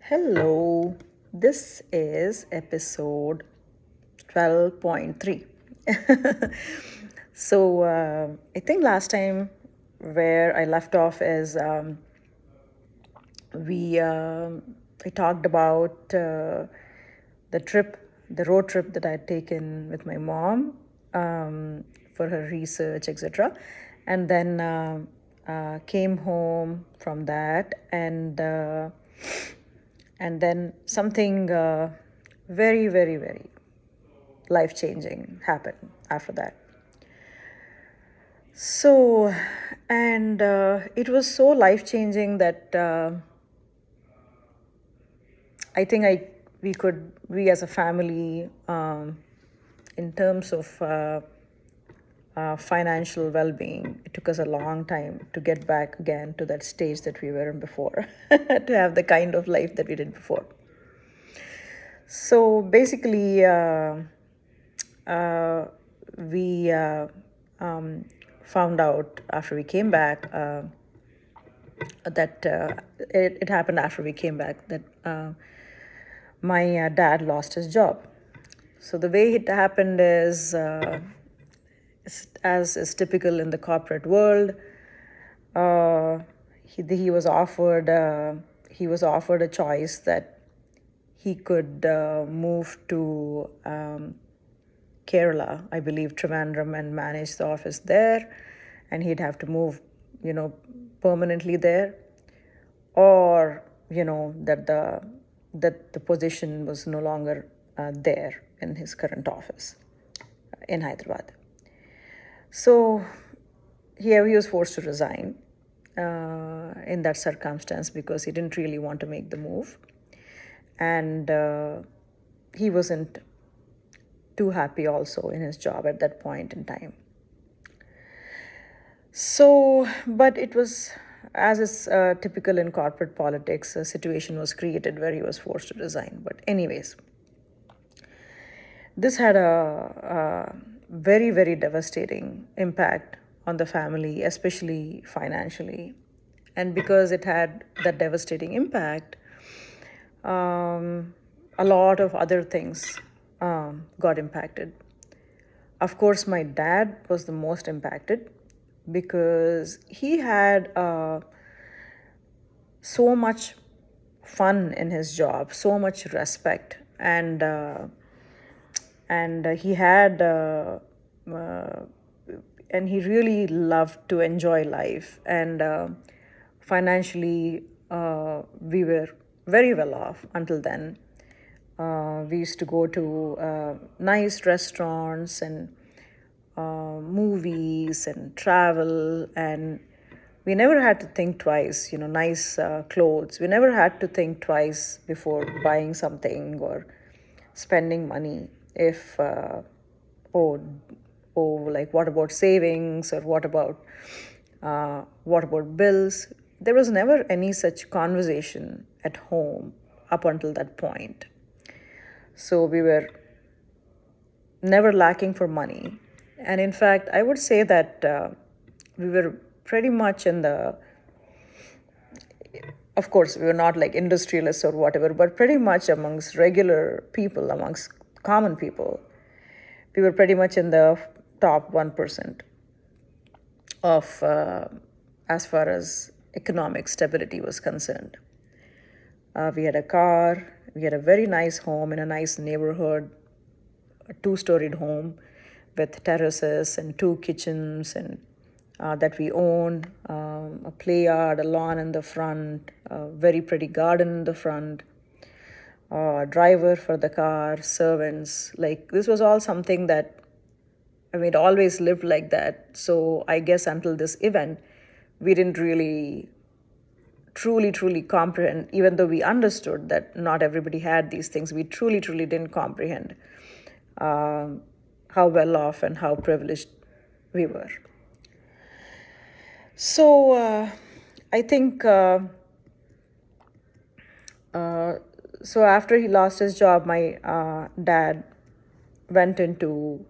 Hello, this is episode 12.3. I think last time where I left off is we I talked about the road trip that I had taken with my mom for her research, etc. And then came home from that, and then something very, very, very life changing happened after that. So, and it was so life changing that I think we as a family, in terms of financial well being, it took us a long time to get back again to that stage that we were in before, to have the kind of life that we did before. So basically, we found out after we came back that it happened after we came back that my dad lost his job. So the way it happened is, as is typical in the corporate world, he was offered a choice that he could move to Kerala, I believe Trivandrum, and manage the office there, and he'd have to move, permanently there, or that the position was no longer there in his current office in Hyderabad. So here he was forced to resign in that circumstance because he didn't really want to make the move, and he wasn't too happy also in his job at that point in time. So, but it was, as is typical in corporate politics, a situation was created where he was forced to resign. But, anyways, this had a very, very devastating impact on the family, especially financially. And because it had that devastating impact, a lot of other things got impacted. Of course, my dad was the most impacted because he had so much fun in his job, so much respect, and he had and he really loved to enjoy life, and financially we were very well off until then. We used to go to nice restaurants and movies and travel, and we never had to think twice. Nice clothes, we never had to think twice before buying something or spending money. If oh oh like, what about savings, or what about bills? There was never any such conversation at home up until that point. So we were never lacking for money. And in fact, I would say that we were pretty much of course, we were not like industrialists or whatever, but pretty much amongst regular people, amongst common people, we were pretty much in the top 1% of, as far as economic stability was concerned. We had a car, we had a very nice home in a nice neighborhood, a two-storied home with terraces and two kitchens, and that we owned, a play yard, a lawn in the front, a very pretty garden in the front, a driver for the car, servants. Like, this was all something that, it always lived like that. So I guess until this event, we didn't really truly comprehend, even though we understood that not everybody had these things, we truly didn't comprehend how well off and how privileged we were. So I think so after he lost his job, my dad went into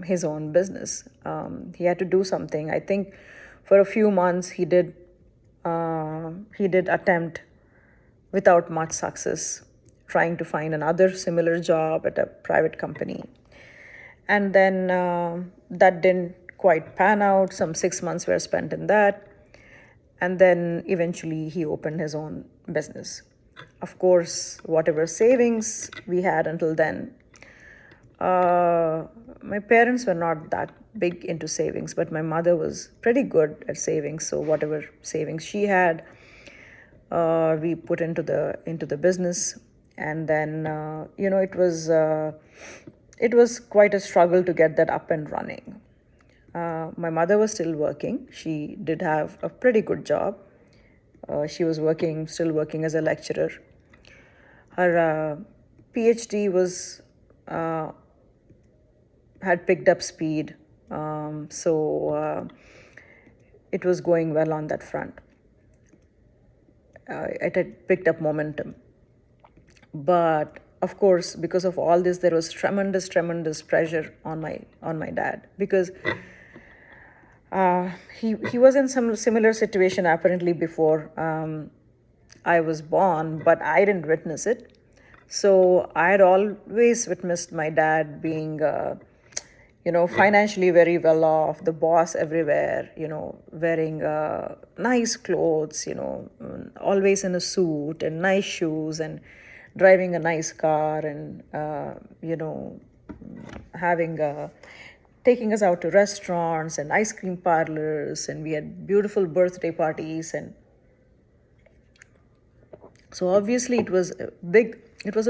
his own business. He had to do something. I think for a few months he did attempt without much success, trying to find another similar job at a private company. And then that didn't quite pan out. Some 6 months were spent in that. And then eventually he opened his own business. Of course, whatever savings we had until then, my parents were not that big into savings, but my mother was pretty good at savings. So whatever savings she had, we put into the business. And then it was quite a struggle to get that up and running. My mother was still working. She did have a pretty good job. She was still working as a lecturer. Her PhD had picked up speed, so it was going well on that front. It had picked up momentum. But of course, because of all this, there was tremendous pressure on my dad, because he was in some similar situation apparently before I was born, but I didn't witness it. So I had always witnessed my dad being, financially very well off, the boss everywhere, wearing nice clothes, always in a suit and nice shoes and driving a nice car and, having taking us out to restaurants and ice cream parlors, and we had beautiful birthday parties. And so obviously it was a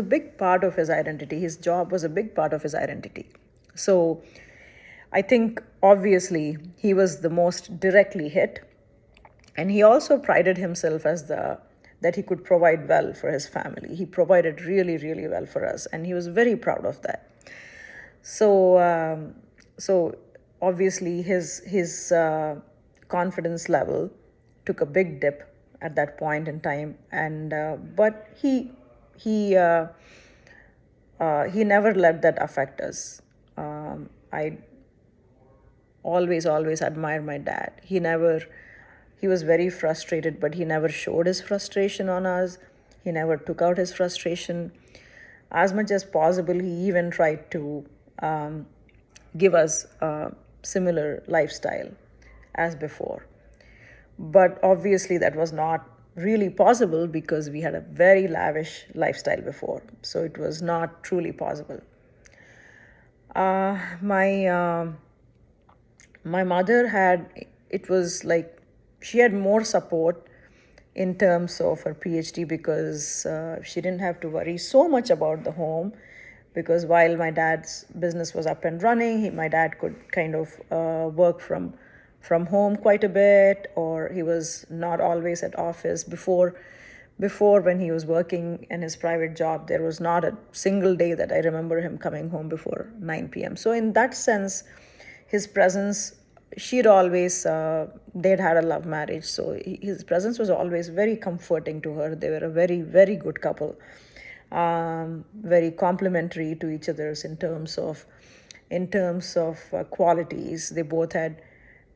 big part of his identity. His job was a big part of his identity. So I think obviously he was the most directly hit, and he also prided himself that he could provide well for his family. He provided really well for us, and he was very proud of that. So obviously his confidence level took a big dip at that point in time, and but he never let that affect us. I always admire my dad. He was very frustrated, but he never showed his frustration on us. He never took out his frustration. As much as possible, he even tried to give us a similar lifestyle as before. But obviously that was not really possible, because we had a very lavish lifestyle before. So it was not truly possible. My mother it was like she had more support in terms of her PhD, because she didn't have to worry so much about the home, because while my dad's business was up and running, my dad could kind of work from home quite a bit, or he was not always at office. Before, when he was working in his private job, there was not a single day that I remember him coming home before 9 p.m. So in that sense, his presence, they'd had a love marriage, so his presence was always very comforting to her. They were a very good couple, very complementary to each other's in terms of qualities. They both had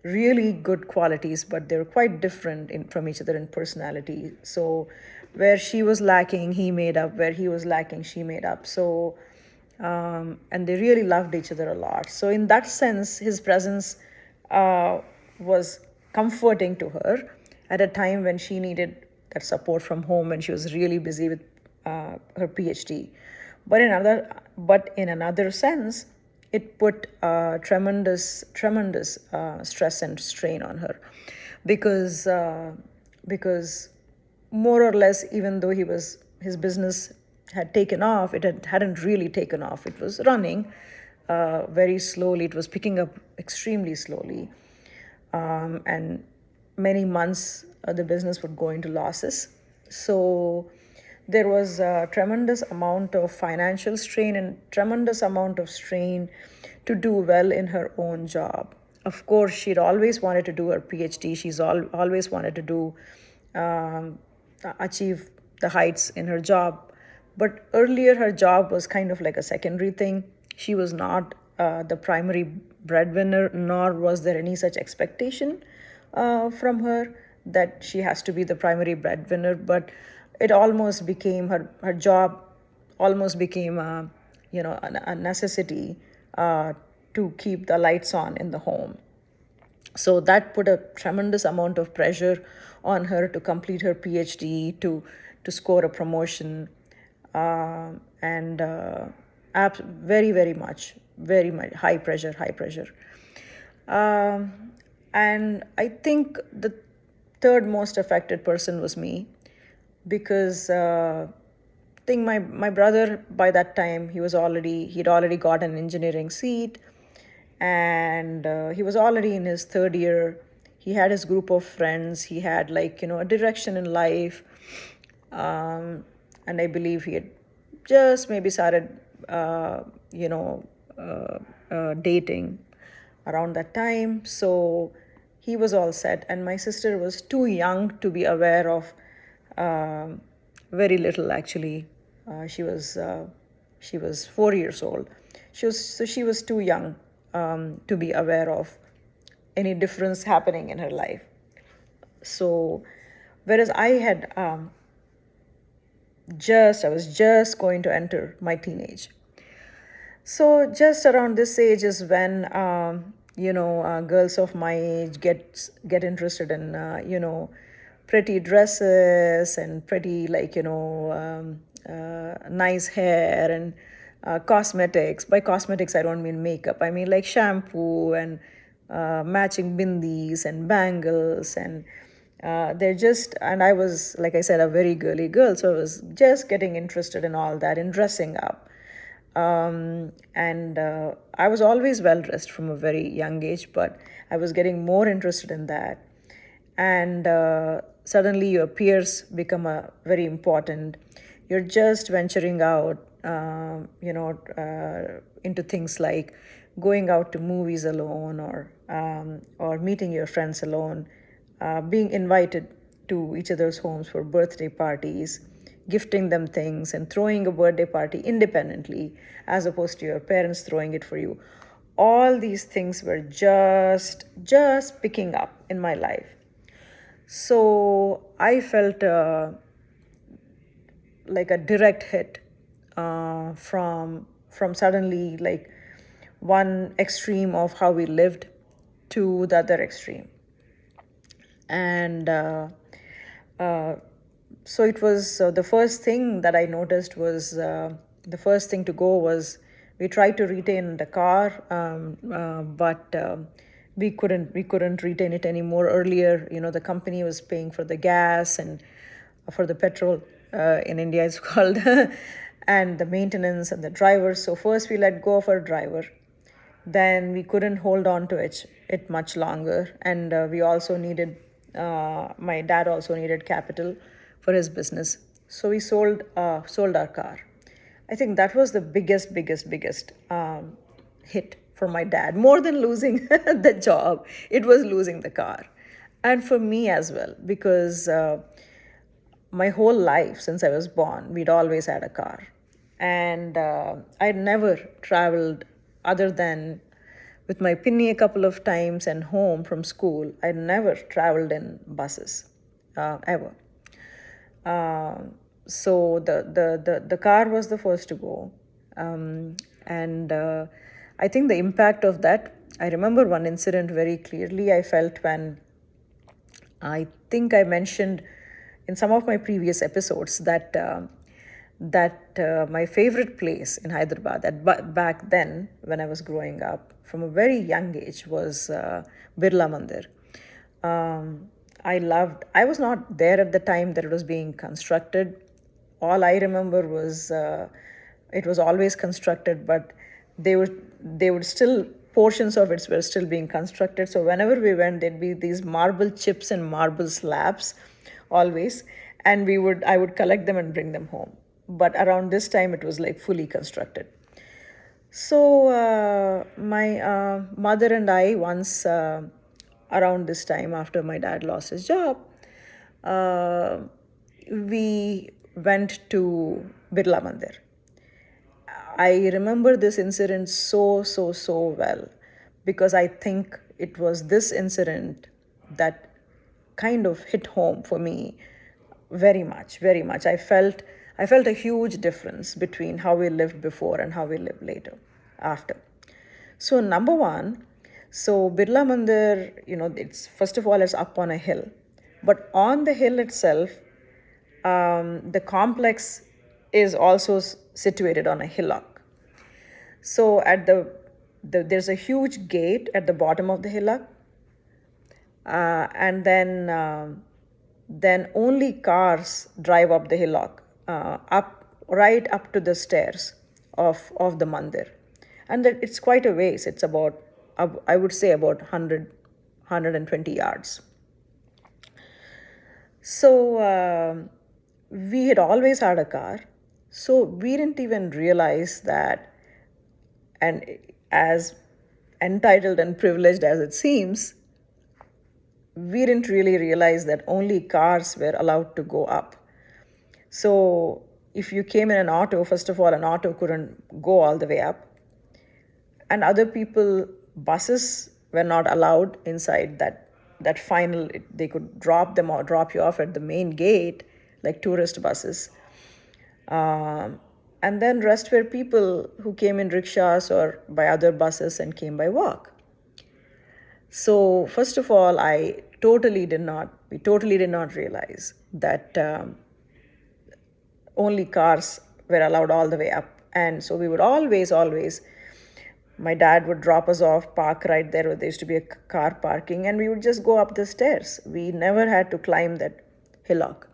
really good qualities, but they were quite different from each other in personality. So where she was lacking, he made up. Where he was lacking, she made up. So and they really loved each other a lot. So in that sense, his presence was comforting to her at a time when she needed that support from home, and she was really busy with her PhD. But in another sense, it put tremendous stress and strain on her, because more or less, even though his business had taken off, hadn't really taken off. It was running very slowly. It was picking up extremely slowly, and many months the business would go into losses. So there was a tremendous amount of financial strain and tremendous amount of strain to do well in her own job. Of course, she'd always wanted to do her PhD. She's always wanted to achieve the heights in her job. But earlier, her job was kind of like a secondary thing. She was not the primary breadwinner, nor was there any such expectation from her that she has to be the primary breadwinner. But it almost became her job almost became a necessity to keep the lights on in the home. So that put a tremendous amount of pressure on her to complete her PhD, to score a promotion, and very, very much high pressure, high pressure. And I think the third most affected person was me, because I think my brother, by that time, he'd already got an engineering seat, and he was already in his third year. He had his group of friends. He had, like, a direction in life, and I believe he had just maybe started, you know, dating around that time. So he was all set, and my sister was too young to be aware of very little, actually. She was 4 years old. She was too young to be aware of any difference happening in her life. So, whereas I was just going to enter my teenage. So just around this age is when girls of my age get interested in pretty dresses and pretty, like, nice hair and cosmetics. By cosmetics, I don't mean makeup. I mean like shampoo and matching bindis and bangles, and I was, like I said, a very girly girl, so I was just getting interested in all that, in dressing up. And I was always well dressed from a very young age, but I was getting more interested in that. And suddenly your peers become very important. You're just venturing out, into things like going out to movies alone, or meeting your friends alone, being invited to each other's homes for birthday parties, gifting them things, and throwing a birthday party independently as opposed to your parents throwing it for you. All these things were just picking up in my life. So I felt like a direct hit from suddenly, like, one extreme of how we lived to the other extreme. And so it was the first thing that I noticed was, the first thing to go was, we tried to retain the car, but we couldn't retain it anymore. Earlier, the company was paying for the gas and for the petrol, in India it's called, and the maintenance and the drivers. So first we let go of our driver. Then we couldn't hold on to it much longer, and we also needed. My dad also needed capital for his business, so we sold our car. I think that was the biggest hit for my dad. More than losing the job, it was losing the car, and for me as well, because my whole life since I was born, we'd always had a car. And I'd never traveled other than with my pinny a couple of times and home from school. I'd never traveled in buses, ever. So the car was the first to go. And I think the impact of that, I remember one incident very clearly. I felt when, I think I mentioned in some of my previous episodes that my favorite place in Hyderabad back then, when I was growing up from a very young age, was Birla Mandir. I was not there at the time that it was being constructed. All I remember was it was always constructed, but they would still, portions of it were still being constructed. So whenever we went, there'd be these marble chips and marble slabs, always, and I would collect them and bring them home. But around this time, it was like fully constructed. So my mother and I, once, around this time after my dad lost his job, uh, we went to Birla Mandir. I remember this incident so well, because I think it was this incident that kind of hit home for me very much, very much. I felt a huge difference between how we lived before and how we live later, after. So number one, so Birla Mandir, it's first of all it's up on a hill, but on the hill itself, the complex is also situated on a hillock. So at there's a huge gate at the bottom of the hillock, and then only cars drive up the hillock, up right up to the stairs of the mandir, and that it's quite a ways. It's about, I would say, about 120 yards. So we had always had a car, so we didn't even realize that. And as entitled and privileged as it seems, we didn't really realize that only cars were allowed to go up. So if you came in an auto, first of all, an auto couldn't go all the way up. And other people, buses were not allowed inside that final. They could drop them or drop you off at the main gate, like tourist buses. And then rest were people who came in rickshaws or by other buses and came by walk. So first of all, we totally did not realize that only cars were allowed all the way up. And so we would always, my dad would drop us off, park right there where there used to be a car parking, and we would just go up the stairs. We never had to climb that hillock.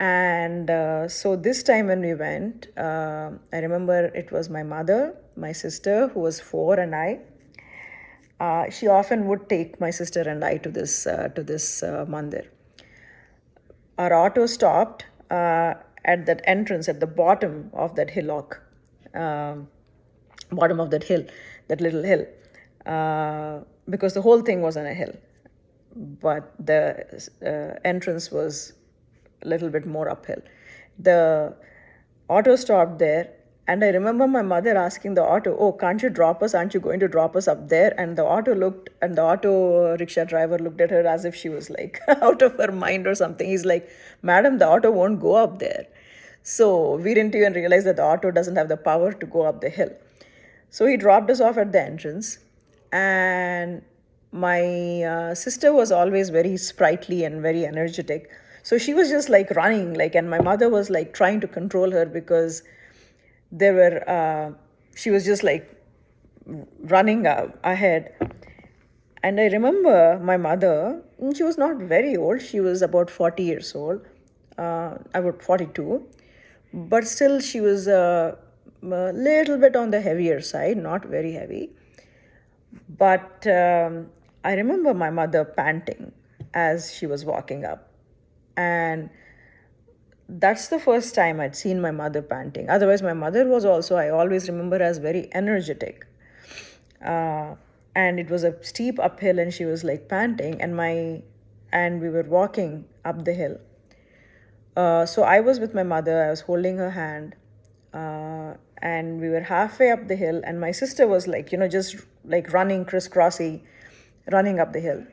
And so this time when we went, I remember it was my mother, my sister, who was 4, and I. She often would take my sister and I to this mandir. Our auto stopped at that entrance at the bottom of that hillock, bottom of that hill, that little hill, because the whole thing was on a hill, but the entrance was a little bit more uphill. The auto stopped there, and I remember my mother asking the auto, "Oh, can't you drop us? Aren't you going to drop us up there?" And the auto rickshaw driver looked at her as if she was like out of her mind or something. He's like, "Madam, the auto won't go up there." So we didn't even realize that the auto doesn't have the power to go up the hill. So he dropped us off at the entrance, and my sister was always very sprightly and very energetic. So she was just like running, and my mother was like trying to control her because she was just like running ahead. And I remember my mother, she was not very old. She was about 40 years old, about 42. But still, she was a little bit on the heavier side, not very heavy. But I remember my mother panting as she was walking up. And that's the first time I'd seen my mother panting. Otherwise, my mother was also, I always remember, as very energetic. And it was a steep uphill, and she was like panting, and we were walking up the hill. So I was with my mother, I was holding her hand, and we were halfway up the hill, and my sister was like, just like running crisscrossy, running up the hill.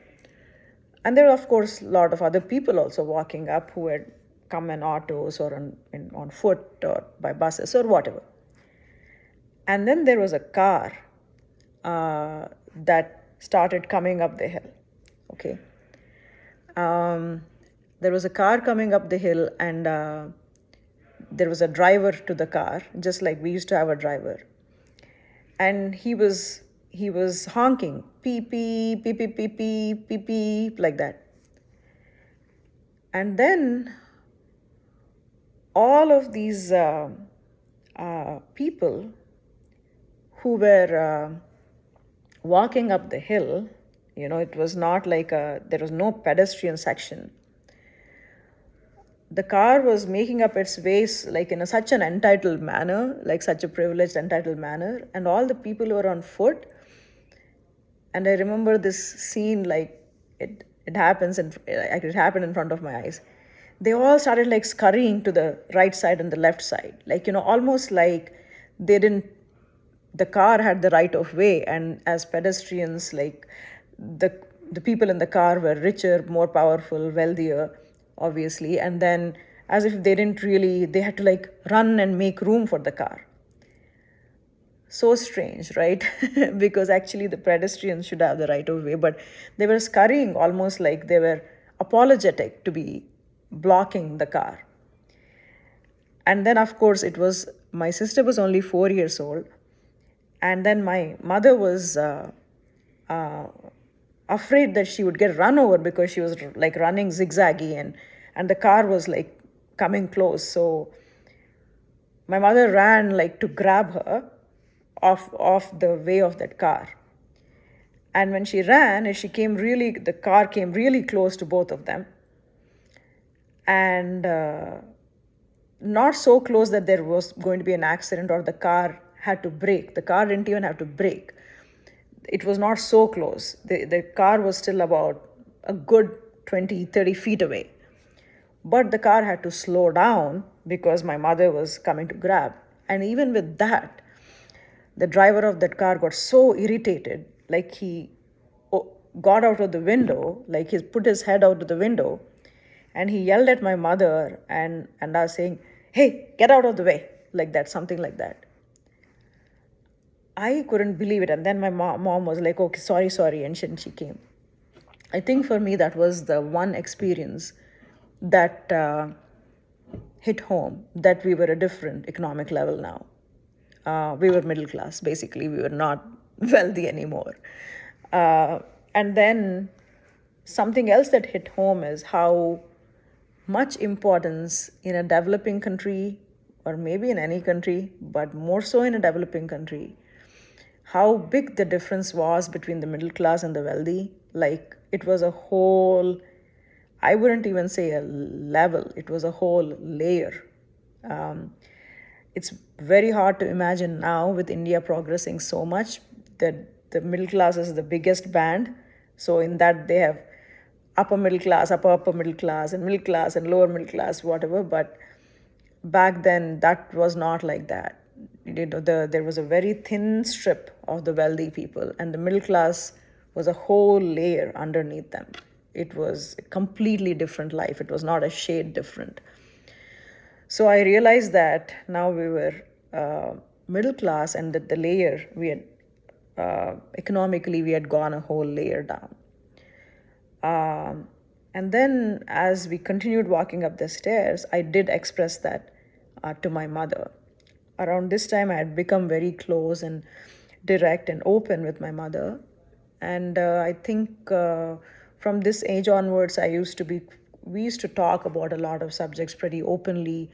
And there were, of course, a lot of other people also walking up who had come in autos or on foot or by buses or whatever. And then there was a car that started coming up the hill. Okay. There was a car coming up the hill, and there was a driver to the car, just like we used to have a driver. And he was honking, beep, beep, beep, beep, beep, beep, beep, beep, like that. And then all of these people who were walking up the hill, it was not like there was no pedestrian section. The car was making up its ways like in such an entitled manner, like such a privileged, entitled manner, and all the people who were on foot. And I remember this scene like it happened in front of my eyes. They all started like scurrying to the right side and the left side, almost like the car had the right of way, and as pedestrians, like the people in the car were richer, more powerful, wealthier, obviously, and then as if they had to like run and make room for the car. So strange, right? Because actually the pedestrians should have the right of way, but they were scurrying almost like they were apologetic to be blocking the car. And then, of course, it was my sister was only 4 years old, and then my mother was uh, afraid that she would get run over because she was like running zigzaggy, and the car was like coming close. So my mother ran like to grab her off the way of that car. And when she ran, the car came really close to both of them, and not so close that there was going to be an accident or the car had to brake. The car didn't even have to brake. It was not so close. The car was still about a good 20, 30 feet away. But the car had to slow down because my mother was coming to grab. And even with that, the driver of that car got so irritated, like he got out of the window, like he put his head out of the window, and he yelled at my mother and I was saying, "Hey, get out of the way," like that, something like that. I couldn't believe it. And then my mom was like, "Okay, sorry, sorry," and she came. I think for me, that was the one experience that hit home, that we were a different economic level now. We were middle class, basically. We were not wealthy anymore. And then something else that hit home is how much importance in a developing country, or maybe in any country, but more so in a developing country, how big the difference was between the middle class and the wealthy. Like it was a whole, I wouldn't even say a level, it was a whole layer. Um, it's very hard to imagine now with India progressing so much that the middle class is the biggest band. So in that they have upper middle class, upper middle class, and middle class and lower middle class, whatever. But back then that was not like that. There was a very thin strip of the wealthy people, and the middle class was a whole layer underneath them. It was a completely different life. It was not a shade different. So I realized that now we were middle class, and that the layer we had economically we had gone a whole layer down. And then as we continued walking up the stairs, I did express that to my mother. Around this time, I had become very close and direct and open with my mother. And I think from this age onwards, we used to talk about a lot of subjects pretty openly,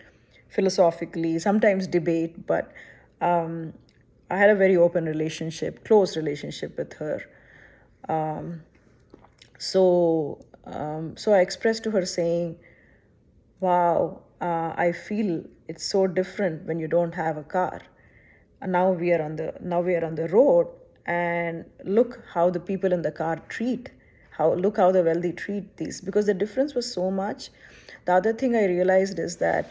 philosophically, sometimes debate, but I had a very open relationship, close relationship with her. So I expressed to her saying, "Wow, I feel it's so different when you don't have a car. And now we are on the road, and look how the people in the car look how the wealthy treat these, because the difference was so much." The other thing I realized is that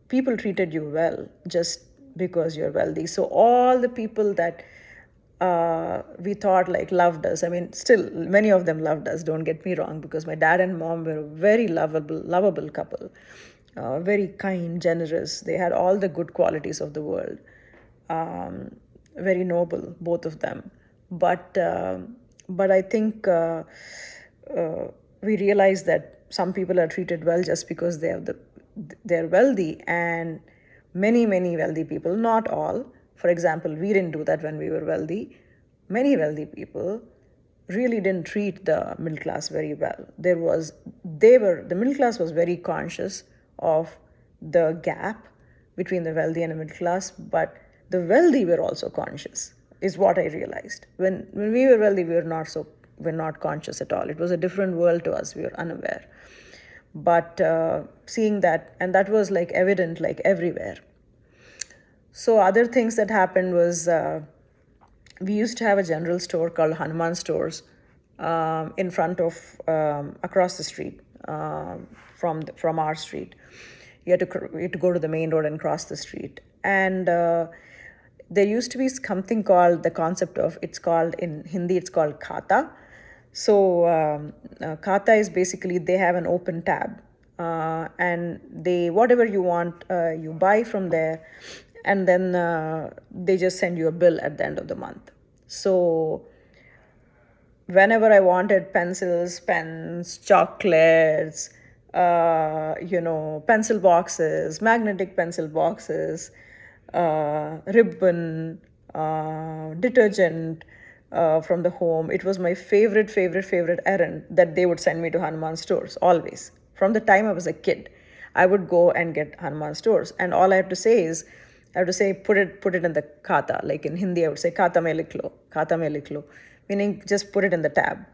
people treated you well just because you're wealthy. So all the people that we thought like loved us. I mean, still many of them loved us. Don't get me wrong, because my dad and mom were a very lovable couple, very kind, generous. They had all the good qualities of the world. Very noble, both of them. But I think we realize that some people are treated well just because they're wealthy, and many wealthy people, not all. For example, we didn't do that when we were wealthy. Many wealthy people really didn't treat the middle class very well. The middle class was very conscious of the gap between the wealthy and the middle class, but the wealthy were also conscious, is what I realized. When we were wealthy, we're not conscious at all. It was a different world to us. We were unaware. But seeing that, and that was like evident like everywhere. So other things that happened was we used to have a general store called Hanuman Stores in front of across the street from our street. You had to go to the main road and cross the street. And there used to be something called the concept of, it's called in Hindi, it's called khata. So Kata is basically they have an open tab, and they whatever you want you buy from there, and then they just send you a bill at the end of the month. So whenever I wanted pencils, pens, chocolates, pencil boxes, magnetic pencil boxes, ribbon, detergent from the home. It was my favorite errand that they would send me to Hanuman stores always. From the time I was a kid, I would go and get Hanuman stores, and all I have to say is, I have to say put it in the khata. Like in Hindi, I would say khata mein likh lo, meaning just put it in the tab.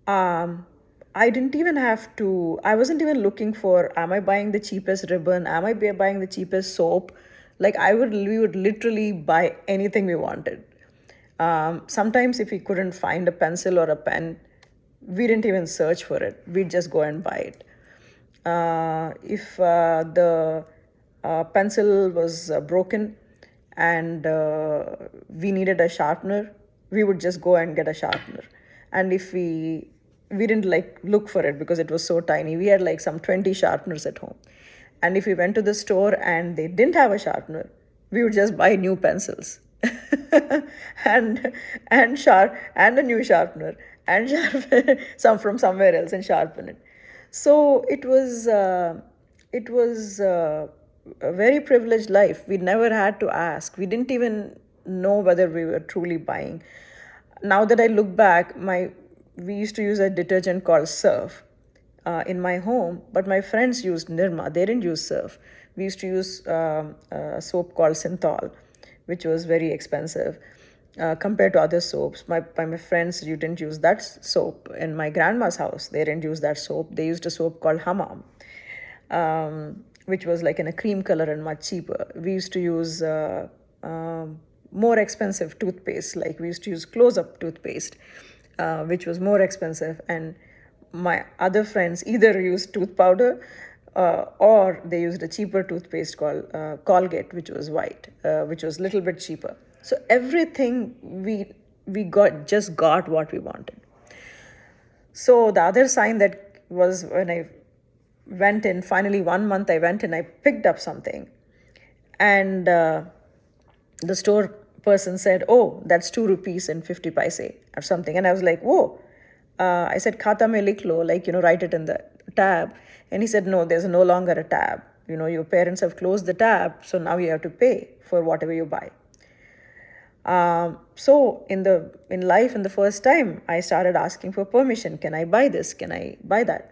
um, I didn't even have to, I wasn't even looking for, am I buying the cheapest ribbon? Am I buying the cheapest soap? Like we would literally buy anything we wanted. Sometimes if we couldn't find a pencil or a pen, we didn't even search for it. We'd just go and buy it. If the pencil was broken and we needed a sharpener, we would just go and get a sharpener. And if we didn't like look for it because it was so tiny, we had like some 20 sharpeners at home. And if we went to the store and they didn't have a sharpener, we would just buy new pencils and and a new sharpener and sharpen some from somewhere else and sharpen it. So it was a very privileged life. We never had to ask. We didn't even know whether we were truly buying. Now that I look back, we used to use a detergent called Surf in my home, but my friends used Nirma. They didn't use Surf. We used to use a soap called Synthol, which was very expensive compared to other soaps. My friends, you didn't use that soap. In my grandma's house, they didn't use that soap. They used a soap called Hammam, which was like in a cream color and much cheaper. We used to use more expensive toothpaste, like we used to use close-up toothpaste, which was more expensive. And my other friends either used tooth powder or they used a cheaper toothpaste called Colgate, which was white, which was a little bit cheaper. So everything we got what we wanted. So the other sign that was when I went in, finally 1 month I went in, I picked up something, and the store person said, "Oh, that's 2 rupees and 50 paise or something." And I was like, "Whoa." I said, "Khata mein likh lo," like, write it in the tab. And he said, "No, there's no longer a tab. Your parents have closed the tab, so now you have to pay for whatever you buy." So in life, in the first time, I started asking for permission. Can I buy this? Can I buy that?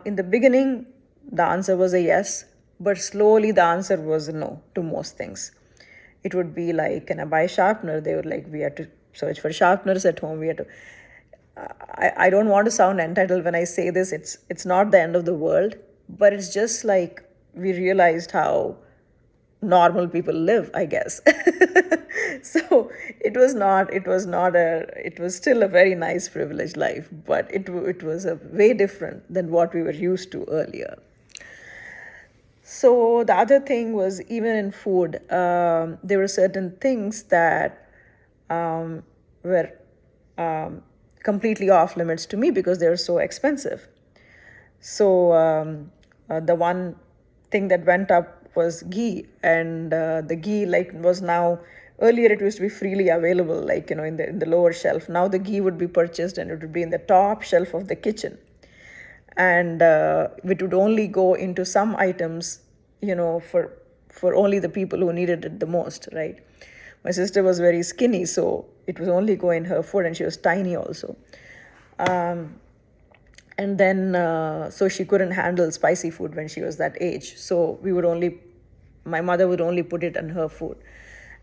In the beginning, the answer was a yes, but slowly the answer was no to most things. It would be like, "Can I buy a sharpener?" They were like, "We had to search for sharpeners at home. We had to." I don't want to sound entitled when I say this. It's not the end of the world, but it's just like we realized how normal people live, I guess. So it was still a very nice privileged life, but it was a way different than what we were used to earlier. So the other thing was, even in food, there were certain things that were completely off limits to me because they were so expensive. So the one thing that went up was ghee, and the ghee was now, earlier it used to be freely available, in the lower shelf. Now the ghee would be purchased and it would be in the top shelf of the kitchen, and it would only go into some items, for only the people who needed it the most, right? My sister was very skinny, so it was only go in her food, and she was tiny also. And then so she couldn't handle spicy food when she was that age, so my mother would only put it in her food.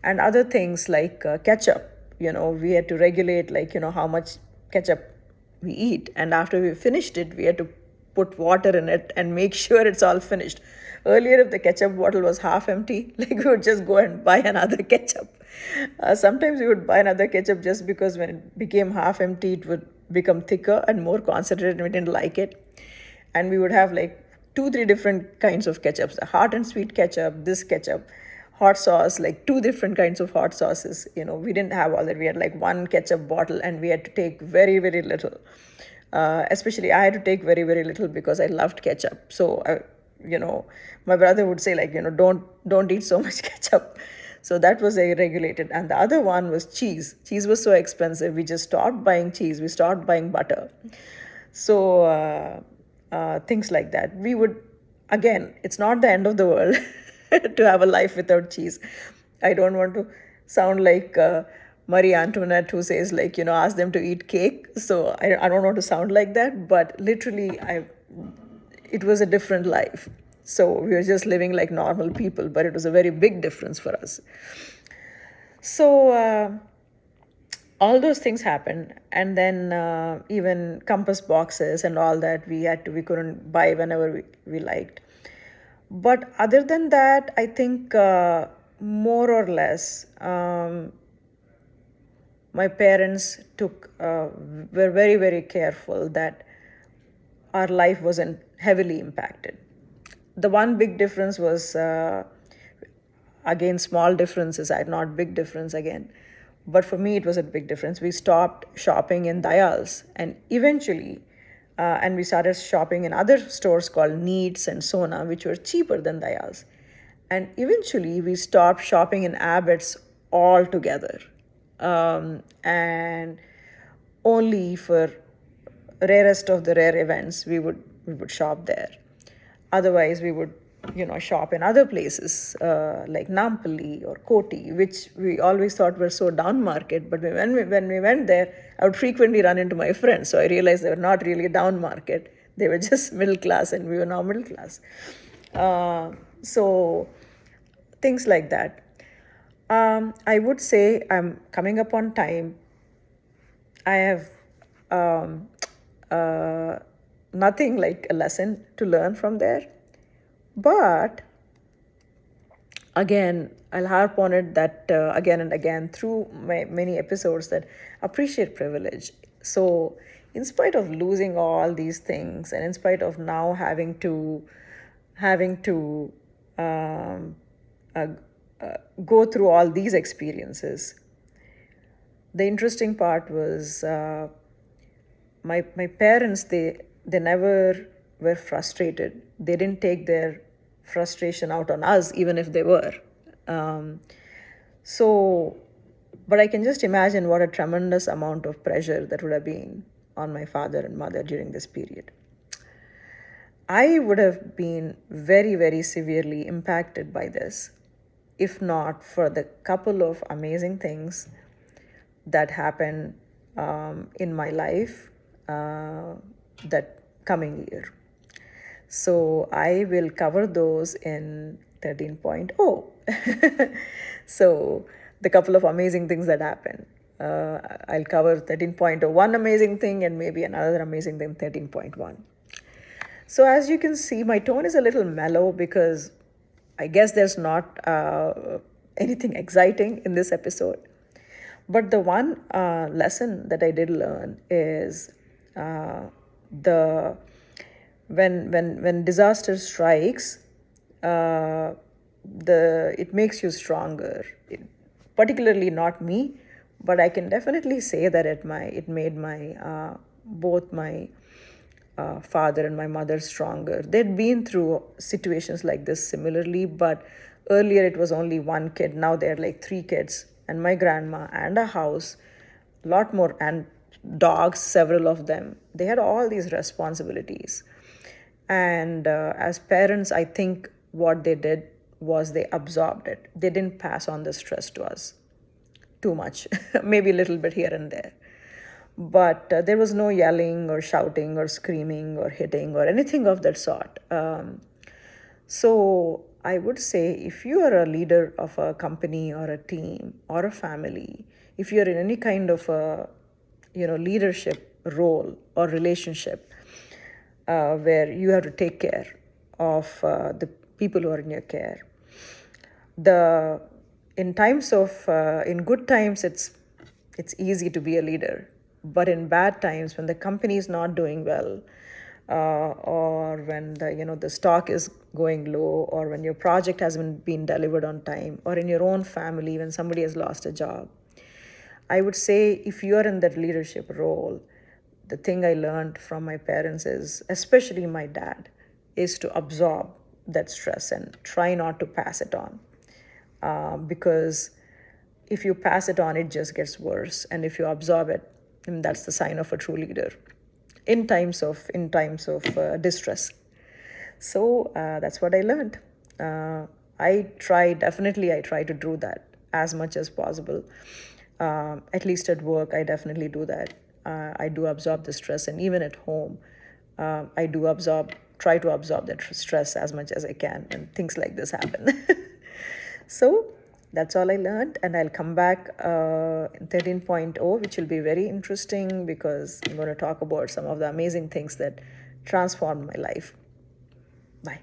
And other things like ketchup, we had to regulate, how much ketchup we eat, and after we finished it, we had to put water in it and make sure it's all finished. Earlier, if the ketchup bottle was half empty, we would just go and buy another ketchup. Sometimes we would buy another ketchup just because when it became half empty, it would become thicker and more concentrated, and we didn't like it. And we would have like 2-3 different kinds of ketchups: the hot and sweet ketchup, this ketchup, hot sauce, like two different kinds of hot sauces. We didn't have all that. We had like one ketchup bottle, and we had to take very, very little. Especially, I had to take very, very little because I loved ketchup. So, my brother would say, like, don't eat so much ketchup. So that was regulated. And the other one was cheese. Cheese was so expensive. We just stopped buying cheese. We stopped buying butter. So things like that. We would, again, it's not the end of the world to have a life without cheese. I don't want to sound like Marie Antoinette, who says, like, ask them to eat cake. So I don't want to sound like that, but literally, it was a different life. So we were just living like normal people, but it was a very big difference for us. So all those things happened, and then even compass boxes and all that we couldn't buy whenever we liked. But other than that, I think more or less, my parents were very, very careful that our life wasn't heavily impacted. The one big difference was, again, small differences, not big difference again. But for me, it was a big difference. We stopped shopping in Dayals, and eventually, and we started shopping in other stores called Needs and Sona, which were cheaper than Dayals. And eventually, we stopped shopping in Abbott's altogether. And only for rarest of the rare events, we would shop there. Otherwise, we would, shop in other places like Nampally or Koti, which we always thought were so down market. But when we went there, I would frequently run into my friends. So I realized they were not really down market. They were just middle class, and we were now middle class. So things like that. I would say I'm coming up on time. I have nothing like a lesson to learn from there. But again, I'll harp on it that again and again through my many episodes, that appreciate privilege. So, in spite of losing all these things, and in spite of now having to uh, go through all these experiences, the interesting part was my parents, they never were frustrated. They didn't take their frustration out on us, even if they were. Um, so, but I can just imagine what a tremendous amount of pressure that would have been on my father and mother during this period. I would have been very, very severely impacted by this, if not for the couple of amazing things that happened in my life that coming year. So I will cover those in 13.0. So the couple of amazing things that happened. I'll cover 13.0, one amazing thing, and maybe another amazing thing, 13.1. So as you can see, my tone is a little mellow because I guess there's not anything exciting in this episode. But the one lesson that I did learn is the when disaster strikes, it makes you stronger. Particularly not me, but I can definitely say that it made my both my father and my mother stronger. They'd been through situations like this similarly, but earlier it was only one kid. Now they're like three kids, and my grandma, and a house, a lot more, and dogs, several of them. They had all these responsibilities. And as parents, I think what they did was they absorbed it. They didn't pass on the stress to us too much, maybe a little bit here and there. But there was no yelling or shouting or screaming or hitting or anything of that sort. So I would say, if you are a leader of a company or a team or a family, if you're in any kind of a leadership role or relationship where you have to take care of the people who are in your care, the in good times it's easy to be a leader, but in bad times, when the company is not doing well, or when the stock is going low, or when your project hasn't been delivered on time, or in your own family when somebody has lost a job. I would say if you are in that leadership role, the thing I learned from my parents is, especially my dad, is to absorb that stress and try not to pass it on. Because if you pass it on, it just gets worse. And if you absorb it, then that's the sign of a true leader in times of distress. So that's what I learned. I try to do that as much as possible. At least at work, I definitely do that. I do absorb the stress, and even at home, I do try to absorb that stress as much as I can, and things like this happen. So that's all I learned, and I'll come back in 13.0, which will be very interesting because I'm going to talk about some of the amazing things that transformed my life. Bye.